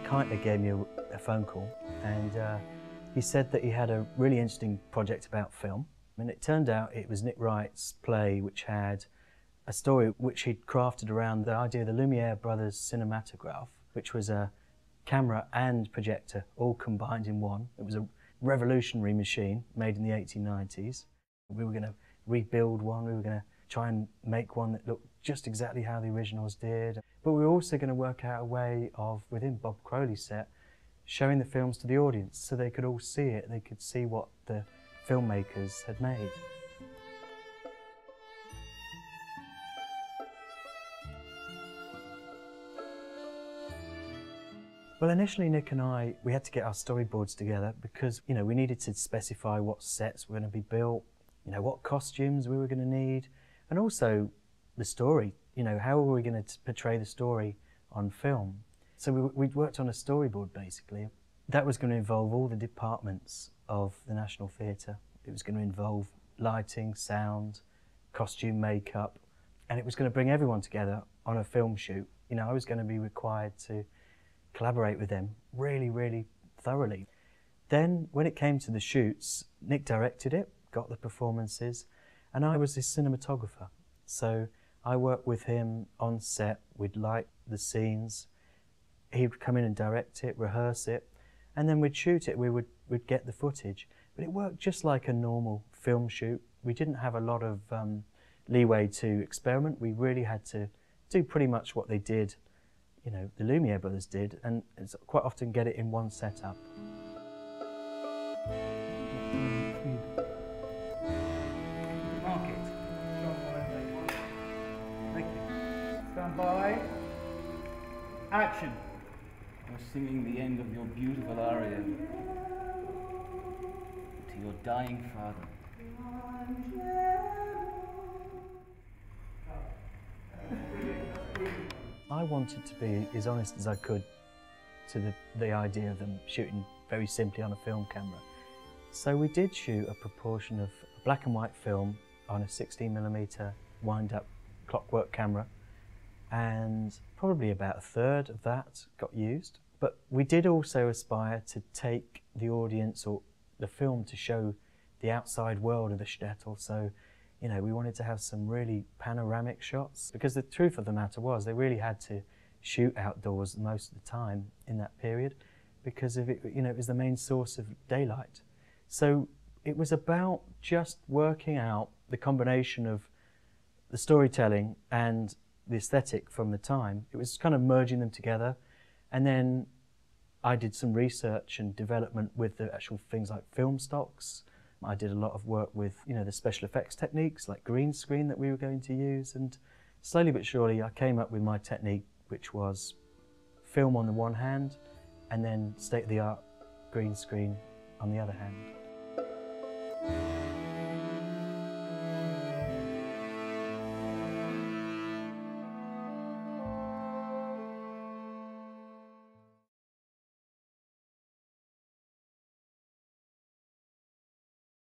Nick Heitler gave me a phone call, and he said that he had a really interesting project about film. And it turned out it was Nick Wright's play, which had a story which he'd crafted around the idea of the Lumiere brothers cinematograph, which was a camera and projector all combined in one. It was a revolutionary machine made in the 1890s. We were going to rebuild one, we were going to try and make one that looked just exactly how the originals did. But we were also going to work out a way of, within Bob Crowley's set, showing the films to the audience so they could all see it, they could see what the filmmakers had made. Well, initially Nick and I, we had to get our storyboards together because, you know, we needed to specify what sets were going to be built, you know, what costumes we were going to need, and also the story, you know, how were we going to portray the story on film. So we'd worked on a storyboard basically. That was going to involve all the departments of the National Theatre. It was going to involve lighting, sound, costume, makeup, and it was going to bring everyone together on a film shoot. You know, I was going to be required to collaborate with them really, really thoroughly. Then when it came to the shoots, Nick directed it, got the performances, and I was his cinematographer. So I worked with him on set, we'd light the scenes, he'd come in and direct it, rehearse it, and then we'd shoot it, we'd get the footage. But it worked just like a normal film shoot. We didn't have a lot of leeway to experiment. We really had to do pretty much what they did, you know, the Lumiere brothers did, and quite often get it in one setup. Mark it. Stand by. Action. You're singing the end of your beautiful aria to your dying father. I wanted to be as honest as I could to the idea of them shooting very simply on a film camera. So we did shoot a proportion of a black and white film on a 16mm wind-up clockwork camera, and probably about a third of that got used. But we did also aspire to take the audience or the film to show the outside world of the shtetl. So, you know, we wanted to have some really panoramic shots, because the truth of the matter was they really had to shoot outdoors most of the time in that period because of it, you know, it was the main source of daylight. So it was about just working out the combination of the storytelling and the aesthetic from the time. It was kind of merging them together, and then I did some research and development with the actual things like film stocks. I did a lot of work with, you know, the special effects techniques like green screen that we were going to use, and slowly but surely I came up with my technique, which was film on the one hand and then state-of-the-art green screen on the other hand.